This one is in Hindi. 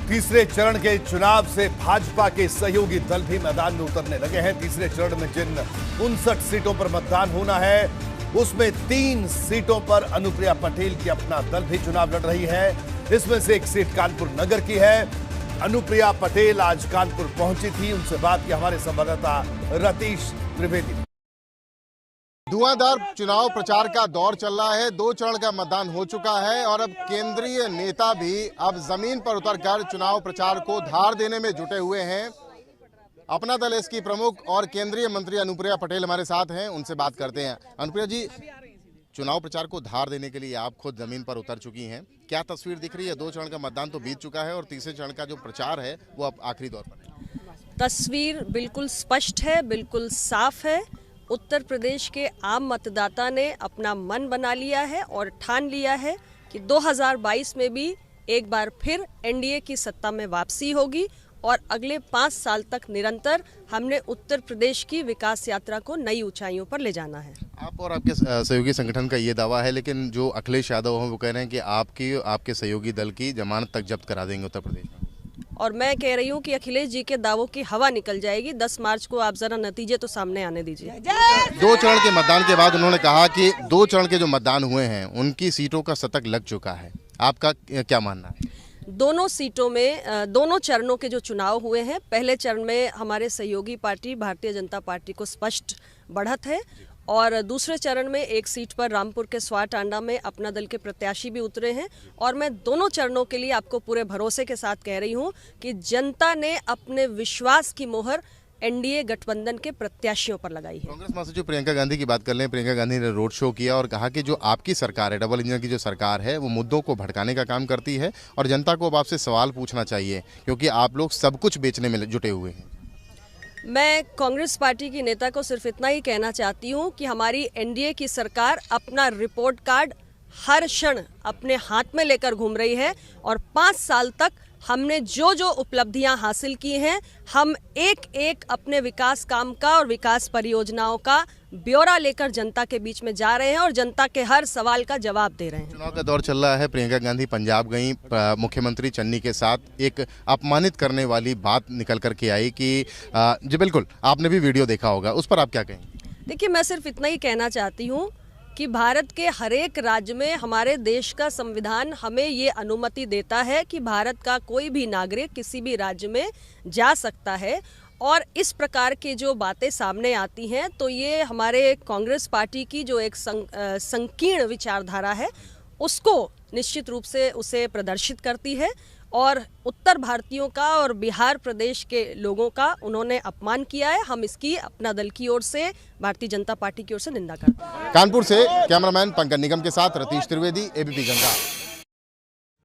तीसरे चरण के चुनाव से भाजपा के सहयोगी दल भी मैदान में उतरने लगे हैं। तीसरे चरण में जिन 59 सीटों पर मतदान होना है, उसमें 3 सीटों पर अनुप्रिया पटेल की अपना दल भी चुनाव लड़ रही है। इसमें से एक सीट कानपुर नगर की है। अनुप्रिया पटेल आज कानपुर पहुंची थी, उनसे बात की हमारे संवाददाता रतीश त्रिवेदी ने। धुआंधार चुनाव प्रचार का दौर चल रहा है। 2 चरण का मतदान हो चुका है और अब केंद्रीय नेता भी अब जमीन पर उतरकर चुनाव प्रचार को धार देने में जुटे हुए हैं। अपना दल इसकी प्रमुख और केंद्रीय मंत्री अनुप्रिया पटेल हमारे साथ हैं, उनसे बात करते हैं। अनुप्रिया जी, चुनाव प्रचार को धार देने के लिए आप खुद जमीन पर उतर चुकी हैं, क्या तस्वीर दिख रही है? 2 चरण का मतदान तो बीत चुका है और तीसरे चरण का जो प्रचार है वो अब आखिरी दौर पर है। तस्वीर बिल्कुल स्पष्ट है, बिल्कुल साफ है। उत्तर प्रदेश के आम मतदाता ने अपना मन बना लिया है और ठान लिया है कि 2022 में भी एक बार फिर एनडीए की सत्ता में वापसी होगी और अगले 5 साल तक निरंतर हमने उत्तर प्रदेश की विकास यात्रा को नई ऊंचाइयों पर ले जाना है। आप और आपके सहयोगी संगठन का ये दावा है, लेकिन जो अखिलेश यादव हैं वो कह रहे हैं कि आपके सहयोगी दल की जमानत तक जब्त करा देंगे उत्तर प्रदेश में। और मैं कह रही हूँ कि अखिलेश जी के दावों की हवा निकल जाएगी। 10 मार्च को आप जरा नतीजे तो सामने आने दीजिए। 2 चरण के मतदान के बाद उन्होंने कहा कि 2 चरण के जो मतदान हुए हैं उनकी सीटों का शतक लग चुका है। आपका क्या मानना है? दोनों सीटों में दोनों चरणों के जो चुनाव हुए हैं, पहले चरण में हमारे सहयोगी पार्टी भारतीय जनता पार्टी को स्पष्ट बढ़त है और दूसरे चरण में एक सीट पर रामपुर के स्वाटांडा में अपना दल के प्रत्याशी भी उतरे हैं। और मैं दोनों चरणों के लिए आपको पूरे भरोसे के साथ कह रही हूं कि जनता ने अपने विश्वास की मोहर एनडीए गठबंधन के प्रत्याशियों पर लगाई है। कांग्रेस महासचिव प्रियंका गांधी की बात कर लें। प्रियंका गांधी ने रोड शो किया और कहा कि जो आपकी सरकार है, डबल इंजन की जो सरकार है, वो मुद्दों को भड़काने का काम करती है और जनता को अब आपसे सवाल पूछना चाहिए क्योंकि आप लोग सब कुछ बेचने में जुटे हुए हैं। मैं कांग्रेस पार्टी की नेता को सिर्फ इतना ही कहना चाहती हूं कि हमारी एनडीए की सरकार अपना रिपोर्ट कार्ड हर क्षण अपने हाथ में लेकर घूम रही है और 5 साल तक हमने जो जो उपलब्धियां हासिल की हैं, हम एक एक अपने विकास काम का और विकास परियोजनाओं का ब्यौरा लेकर जनता के बीच में जा रहे हैं और जनता के हर सवाल का जवाब दे रहे हैं। चुनाव का दौर चल रहा है। प्रियंका गांधी पंजाब गई, मुख्यमंत्री चन्नी के साथ एक अपमानित करने वाली बात निकल करके आई कि जी बिल्कुल, आपने भी वीडियो देखा होगा, उस पर आप क्या कहेंगे? देखिए, मैं सिर्फ इतना ही कहना चाहती हूँ कि भारत के हर एक राज्य में हमारे देश का संविधान हमें ये अनुमति देता है कि भारत का कोई भी नागरिक किसी भी राज्य में जा सकता है। और इस प्रकार की जो बातें सामने आती हैं तो ये हमारे कांग्रेस पार्टी की जो एक संकीर्ण विचारधारा है उसको निश्चित रूप से उसे प्रदर्शित करती है और उत्तर भारतीयों का और बिहार प्रदेश के लोगों का उन्होंने अपमान किया है। हम इसकी अपना दल की ओर से, भारतीय जनता पार्टी की ओर से निंदा करते हैं। कानपुर से कैमरामैन पंकज निगम के साथ रतीश त्रिवेदी, एबीपी जनता।